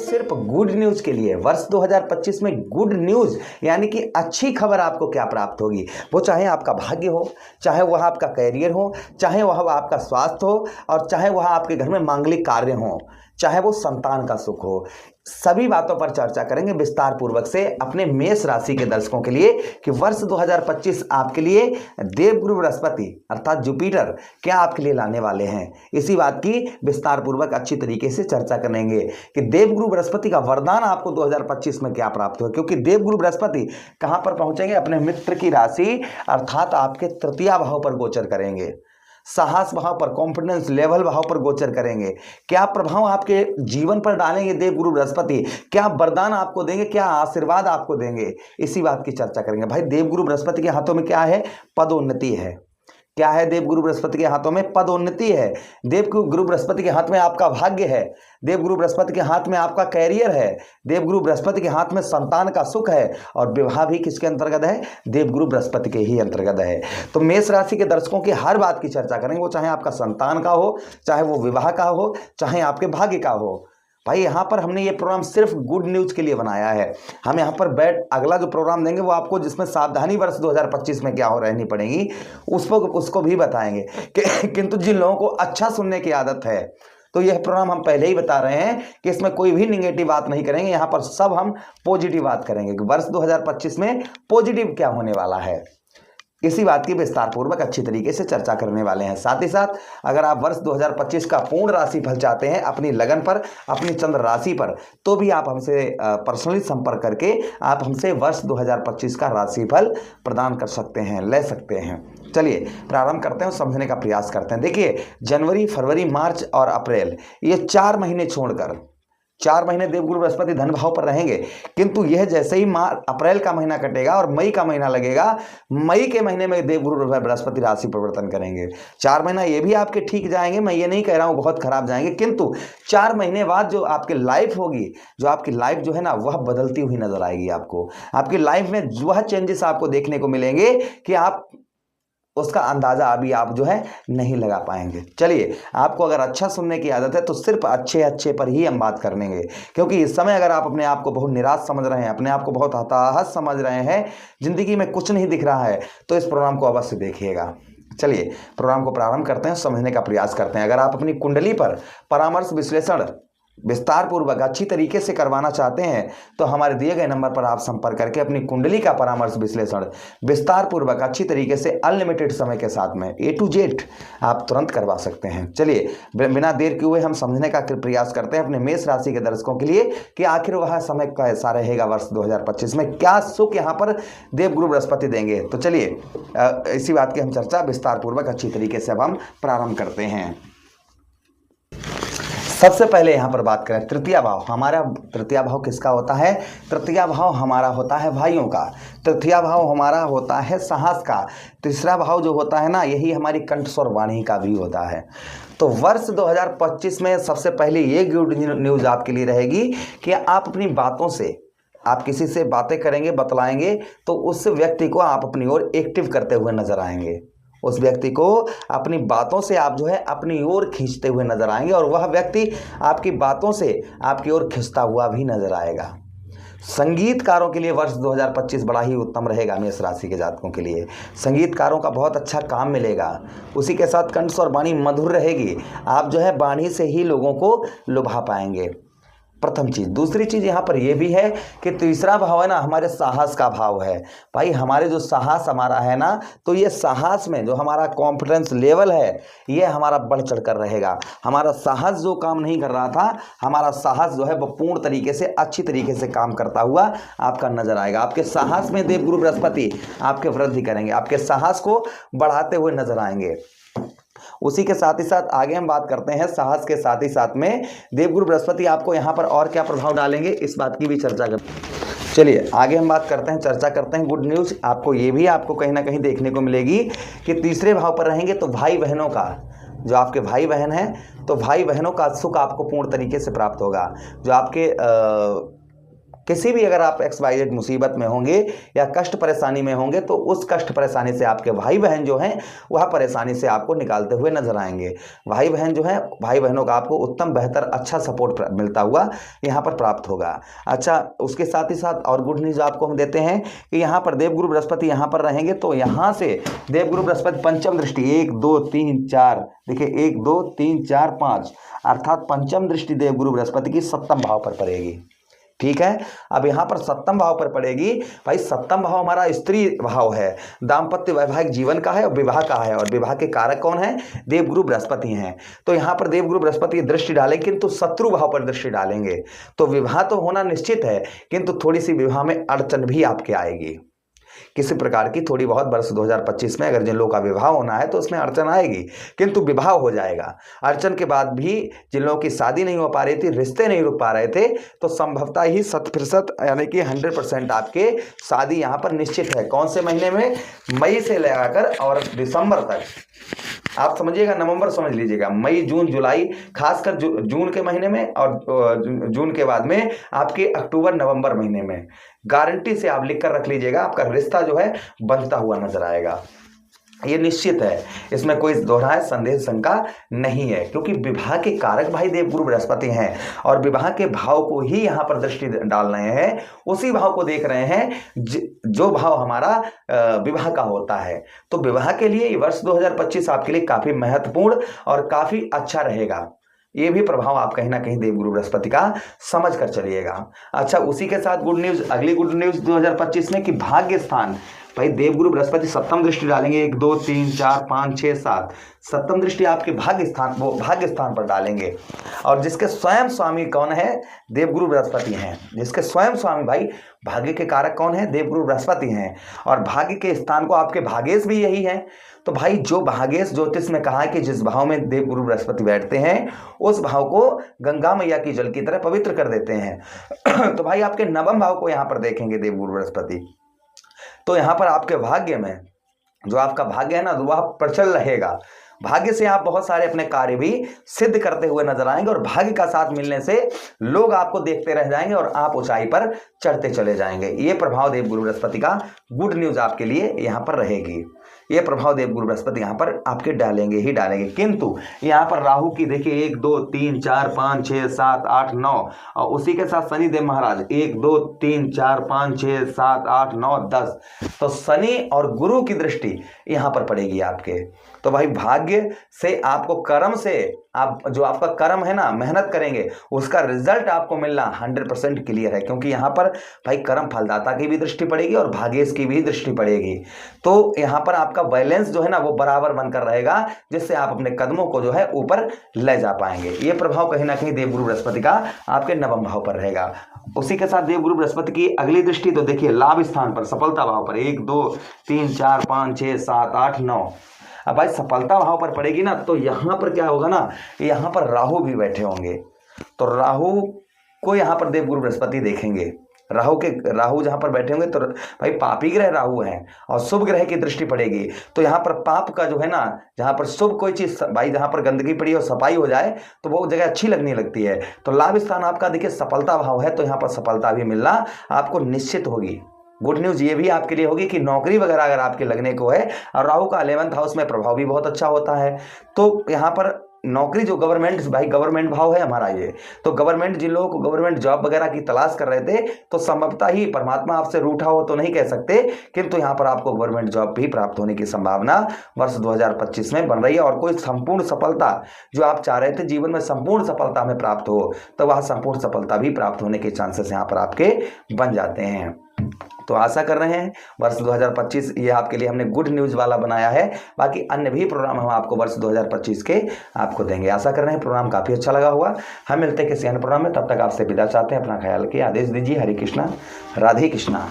सिर्फ good news के लिए। वर्ष 2025 में गुड न्यूज यानी कि अच्छी खबर आपको क्या प्राप्त होगी, वो चाहे आपका भाग्य हो, चाहे वह आपका कैरियर हो, चाहे वह आपका स्वास्थ्य हो, और चाहे वह आपके घर में मांगलिक कार्य हो, चाहे वो संतान का सुख हो। सभी बातों पर चर्चा करेंगे विस्तार पूर्वक से अपने मेष राशि के दर्शकों के लिए कि वर्ष 2025 आपके लिए देवगुरु बृहस्पति अर्थात जुपिटर क्या आपके लिए लाने वाले हैं। इसी बात की विस्तार पूर्वक अच्छी तरीके से चर्चा करेंगे कि देवगुरु बृहस्पति का वरदान आपको 2025 में क्या प्राप्त हो, क्योंकि देवगुरु बृहस्पति कहां पर पहुंचेंगे, अपने मित्र की राशि अर्थात आपके तृतीय भाव पर गोचर करेंगे, साहस भाव पर, कॉन्फिडेंस लेवल भाव पर गोचर करेंगे। क्या प्रभाव आपके जीवन पर डालेंगे देवगुरु बृहस्पति, क्या वरदान आपको देंगे, क्या आशीर्वाद आपको देंगे, इसी बात की चर्चा करेंगे। भाई देवगुरु बृहस्पति के हाथों में क्या है, पदोन्नति है। क्या है देवगुरु बृहस्पति के हाथों में, पदोन्नति है। देवगुरु बृहस्पति के हाथ में आपका भाग्य है, देवगुरु बृहस्पति के हाथ में आपका कैरियर है, देवगुरु बृहस्पति के हाथ में संतान का सुख है, और विवाह भी किसके अंतर्गत है, देवगुरु बृहस्पति के ही अंतर्गत है। तो मेष राशि के दर्शकों की हर बात की चर्चा करेंगे, वो चाहे आपका संतान का हो, चाहे वो विवाह का हो, चाहे आपके भाग्य का हो। भाई यहाँ पर हमने ये प्रोग्राम सिर्फ गुड न्यूज के लिए बनाया है। हम यहाँ पर अगला जो प्रोग्राम देंगे वो आपको, जिसमें सावधानी वर्ष 2025 में क्या हो रहनी पड़ेगी उसको भी बताएंगे। किंतु जिन लोगों को अच्छा सुनने की आदत है तो यह प्रोग्राम हम पहले ही बता रहे हैं कि इसमें कोई भी निगेटिव बात नहीं करेंगे, यहाँ पर सब हम पॉजिटिव बात करेंगे कि वर्ष 2025 में पॉजिटिव क्या होने वाला है। इसी बात की विस्तार पूर्वक अच्छी तरीके से चर्चा करने वाले हैं। साथ ही साथ अगर आप वर्ष 2025 का पूर्ण राशिफल चाहते हैं अपनी लगन पर, अपनी चंद्र राशि पर, तो भी आप हमसे पर्सनली संपर्क करके आप हमसे वर्ष 2025 का राशिफल प्रदान कर सकते हैं, ले सकते हैं। चलिए प्रारंभ करते हैं, समझने का प्रयास करते हैं। देखिए जनवरी, फरवरी, मार्च और अप्रैल, ये 4 महीने छोड़कर 4 महीने देवगुरु बृहस्पति धन भाव पर रहेंगे। किंतु यह जैसे ही अप्रैल का महीना कटेगा और मई का महीना लगेगा, मई के महीने में देवगुरु बृहस्पति राशि परिवर्तन करेंगे। 4 महीना ये भी आपके ठीक जाएंगे, मैं ये नहीं कह रहा हूँ बहुत खराब जाएंगे, किंतु 4 महीने बाद जो आपकी लाइफ होगी, जो आपकी लाइफ जो है ना वह बदलती हुई नजर आएगी। आपको आपकी लाइफ में वह चेंजेस आपको देखने को मिलेंगे कि आप उसका अंदाजा अभी आप जो है नहीं लगा पाएंगे। चलिए आपको अगर अच्छा सुनने की आदत है तो सिर्फ अच्छे पर ही हम बात करेंगे, क्योंकि इस समय अगर आप अपने आप को बहुत निराश समझ रहे हैं, अपने आप को बहुत हताहत समझ रहे हैं, जिंदगी में कुछ नहीं दिख रहा है, तो इस प्रोग्राम को अवश्य देखिएगा। चलिए प्रोग्राम को प्रारंभ करते हैं, समझने का प्रयास करते हैं। अगर आप अपनी कुंडली पर परामर्श विश्लेषण विस्तार पूर्वक अच्छी तरीके से करवाना चाहते हैं तो हमारे दिए गए नंबर पर आप संपर्क करके अपनी कुंडली का परामर्श विश्लेषण विस्तार पूर्वक अच्छी तरीके से अनलिमिटेड समय के साथ में A to Z आप तुरंत करवा सकते हैं। चलिए बिना देर किए हुए हम समझने का प्रयास करते हैं अपने मेष राशि के दर्शकों के लिए कि आखिर वह समय कैसा रहेगा, वर्ष 2025 में क्या सुख यहाँ पर देवगुरु बृहस्पति देंगे। तो चलिए इसी बात की हम चर्चा विस्तार पूर्वक अच्छी तरीके से अब हम प्रारंभ करते हैं। सबसे पहले यहाँ पर बात करें तृतीय भाव। हमारा तृतीय भाव किसका होता है? तृतीय भाव हमारा होता है भाइयों का, तृतीय भाव हमारा होता है साहस का, तीसरा भाव जो होता है ना यही हमारी कंठस्वर वाणी का भी होता है। तो वर्ष 2025 में सबसे पहले ये गुड न्यूज़ आपके लिए रहेगी कि आप अपनी बातों से, आप किसी से बातें करेंगे, बतलाएंगे तो उस व्यक्ति को आप अपनी ओर एक्टिव करते हुए नजर आएंगे, उस व्यक्ति को अपनी बातों से आप जो है अपनी ओर खींचते हुए नजर आएंगे और वह व्यक्ति आपकी बातों से आपकी ओर खिंचता हुआ भी नजर आएगा। संगीतकारों के लिए वर्ष 2025 बड़ा ही उत्तम रहेगा। मेष राशि के जातकों के लिए संगीतकारों का बहुत अच्छा काम मिलेगा। उसी के साथ कंठ और वाणी मधुर रहेगी, आप जो है वाणी से ही लोगों को लुभा पाएंगे, प्रथम चीज। दूसरी चीज यहाँ पर यह भी है कि तीसरा भाव है ना हमारे साहस का भाव है। भाई हमारे जो साहस हमारा है ना, तो ये साहस में जो हमारा कॉन्फिडेंस लेवल है ये हमारा बढ़ चढ़ कर रहेगा। हमारा साहस जो काम नहीं कर रहा था, हमारा साहस जो है वो पूर्ण तरीके से अच्छी तरीके से काम करता हुआ आपका नजर आएगा। आपके साहस में देवगुरु बृहस्पति आपके वृद्धि करेंगे, आपके साहस को बढ़ाते हुए नजर आएंगे। उसी के साथ ही साथ आगे हम बात करते हैं साहस के साथ ही साथ में देवगुरु बृहस्पति आपको यहाँ पर और क्या प्रभाव डालेंगे, इस बात की भी चर्चा करते हैं। चलिए आगे हम बात करते हैं, चर्चा करते हैं। गुड न्यूज़ आपको ये भी आपको कहीं ना कहीं देखने को मिलेगी कि तीसरे भाव पर रहेंगे तो भाई बहनों का, जो आपके भाई बहन हैं तो भाई बहनों का सुख आपको पूर्ण तरीके से प्राप्त होगा। जो आपके किसी भी अगर आप XYZ मुसीबत में होंगे या कष्ट परेशानी में होंगे तो उस कष्ट परेशानी से आपके भाई बहन जो हैं वह परेशानी से आपको निकालते हुए नजर आएंगे। भाई बहन जो हैं, भाई बहनों का आपको उत्तम बेहतर अच्छा सपोर्ट मिलता हुआ यहाँ पर प्राप्त होगा। अच्छा, उसके साथ ही साथ और गुड न्यूज़ आपको हम देते हैं कि यहाँ पर देवगुरु बृहस्पति यहाँ पर रहेंगे तो यहाँ से देवगुरु बृहस्पति पंचम दृष्टि 1 2 3 4, देखिए 1 2 3 4 5 अर्थात पंचम दृष्टि देवगुरु बृहस्पति की सप्तम भाव पर पड़ेगी। ठीक है, अब यहाँ पर सप्तम भाव पर पड़ेगी। भाई सप्तम भाव हमारा स्त्री भाव है, दाम्पत्य वैवाहिक जीवन का है और विवाह का है, और विवाह के कारक कौन है? देवगुरु बृहस्पति हैं। तो यहाँ पर देवगुरु बृहस्पति की दृष्टि डालेंगे किंतु शत्रु भाव पर दृष्टि डालेंगे तो विवाह तो होना निश्चित है, किंतु थोड़ी सी विवाह में अड़चन भी आपके आएगी। किसी प्रकार की थोड़ी बहुत वर्ष 2025 में अगर जिन लोगों का विवाह होना है तो उसमें अड़चन आएगी, किंतु विवाह हो जाएगा। अड़चन के बाद भी जिन लोगों की शादी नहीं हो पा रही थी, रिश्ते नहीं रुक पा रहे थे, तो संभवतः ही 100% यानी कि 100% आपके शादी यहाँ पर निश्चित है। कौन से महीने में? मई से लगाकर और दिसंबर तक, आप समझिएगा, नवंबर समझ लीजिएगा, मई जून जुलाई, खासकर जून के महीने में और जून के बाद में आपके अक्टूबर नवंबर महीने में गारंटी से आप लिख कर रख लीजिएगा, आपका रिश्ता जो है बनता हुआ नजर आएगा। ये निश्चित है, इसमें कोई दोहराए संदेह शंका नहीं है, क्योंकि विवाह के कारक भाई देवगुरु बृहस्पति हैं और विवाह के भाव को ही यहाँ पर दृष्टि डाल रहे हैं, उसी भाव को देख रहे हैं जो भाव हमारा विवाह का होता है। तो विवाह के लिए ये वर्ष 2025 आपके लिए काफी महत्वपूर्ण और काफी अच्छा रहेगा। ये भी प्रभाव आप कहीं ना कहीं देवगुरु बृहस्पति का समझ कर चलिएगा। अच्छा, उसी के साथ गुड न्यूज, अगली गुड न्यूज 2025 में कि भाग्य स्थान, भाई देवगुरु बृहस्पति सप्तम दृष्टि डालेंगे 1 2 3 4 5 6 7, सप्तम दृष्टि आपके भाग्य स्थान, वो भाग्य स्थान पर डालेंगे। और जिसके स्वयं स्वामी कौन है? देवगुरु बृहस्पति हैं। जिसके स्वयं स्वामी भाई भाग्य के कारक कौन है? देवगुरु बृहस्पति हैं। और भाग्य के स्थान को आपके भागेश भी यही है। तो भाई जो भागेश ज्योतिष में कहा है कि जिस भाव में देवगुरु बृहस्पति बैठते हैं उस भाव को गंगा मैया की जल की तरह पवित्र कर देते हैं। तो भाई आपके नवम भाव को यहाँ पर देखेंगे देवगुरु बृहस्पति, तो यहाँ पर आपके भाग्य में जो आपका भाग्य है ना वह प्रचल रहेगा। भाग्य से आप बहुत सारे अपने कार्य भी सिद्ध करते हुए नजर आएंगे और भाग्य का साथ मिलने से लोग आपको देखते रह जाएंगे और आप ऊंचाई पर चढ़ते चले जाएंगे। ये प्रभाव देवगुरु बृहस्पति का गुड न्यूज आपके लिए यहाँ पर रहेगी। ये प्रभाव देवगुरु बृहस्पति यहाँ पर आपके डालेंगे ही डालेंगे। किंतु यहाँ पर राहु की देखिए 1 2 3 4 5 6 7 8 9 और उसी के साथ शनिदेव महाराज 1 2 3 4 5 6 7 8 9 10, तो शनि और गुरु की दृष्टि यहाँ पर पड़ेगी आपके। तो भाई भाग्य से आपको कर्म से आप जो आपका कर्म है ना, मेहनत करेंगे उसका रिजल्ट आपको मिलना 100% क्लियर है, क्योंकि यहाँ पर भाई कर्म फलदाता की भी दृष्टि पड़ेगी और भाग्येश की भी दृष्टि पड़ेगी। तो यहाँ पर आपका बैलेंस जो है ना वो बराबर बनकर रहेगा, जिससे आप अपने कदमों को जो है ऊपर ले जा पाएंगे। ये प्रभाव कहीं ना कहीं देवगुरु बृहस्पति का आपके नवम भाव पर रहेगा। उसी के साथ देवगुरु बृहस्पति की अगली दृष्टि तो देखिए लाभ स्थान पर, सफलता भाव पर 1 2 3 4 5 6 7 8 9। अब भाई सफलता भाव पर पड़ेगी ना, तो यहाँ पर क्या होगा ना, यहाँ पर राहु भी बैठे होंगे, तो राहु को यहाँ पर देवगुरु बृहस्पति देखेंगे। राहु जहाँ पर बैठे होंगे तो भाई पापी ग्रह राहु हैं और शुभ ग्रह की दृष्टि पड़ेगी। तो यहाँ पर पाप का जो है ना, जहाँ पर शुभ कोई चीज भाई जहाँ पर गंदगी पड़ी और सफाई हो जाए तो वो जगह अच्छी लगने लगती है। तो लाभ स्थान आपका देखिए सफलता भाव है, तो यहाँ पर सफलता भी मिलना आपको निश्चित होगी। गुड न्यूज ये भी आपके लिए होगी कि नौकरी वगैरह अगर आपके लगने को है, और राहु का 11th हाउस में प्रभाव भी बहुत अच्छा होता है, तो यहाँ पर नौकरी जो गवर्नमेंट, भाई गवर्नमेंट भाव है हमारा ये, तो गवर्नमेंट जिन लोगों को गवर्नमेंट जॉब वगैरह की तलाश कर रहे थे, तो संभवतः ही परमात्मा आपसे रूठा हो तो नहीं कह सकते, किंतु यहाँ पर आपको गवर्नमेंट जॉब भी प्राप्त होने की संभावना वर्ष 2025 में बन रही है। और कोई संपूर्ण सफलता जो आप चाह रहे थे जीवन में संपूर्ण सफलता में प्राप्त हो, तो वह संपूर्ण सफलता भी प्राप्त होने के चांसेस यहाँ पर आपके बन जाते हैं। तो आशा कर रहे हैं वर्ष 2025 ये आपके लिए हमने गुड न्यूज़ वाला बनाया है। बाकी अन्य भी प्रोग्राम हम आपको वर्ष 2025 के आपको देंगे। आशा कर रहे हैं प्रोग्राम काफ़ी अच्छा लगा हुआ। हम मिलते हैं किसी अन्य प्रोग्राम में, तब तक आपसे विदा चाहते हैं। अपना ख्याल रखिए, आदेश दीजिए। हरे कृष्णा, राधे कृष्णा।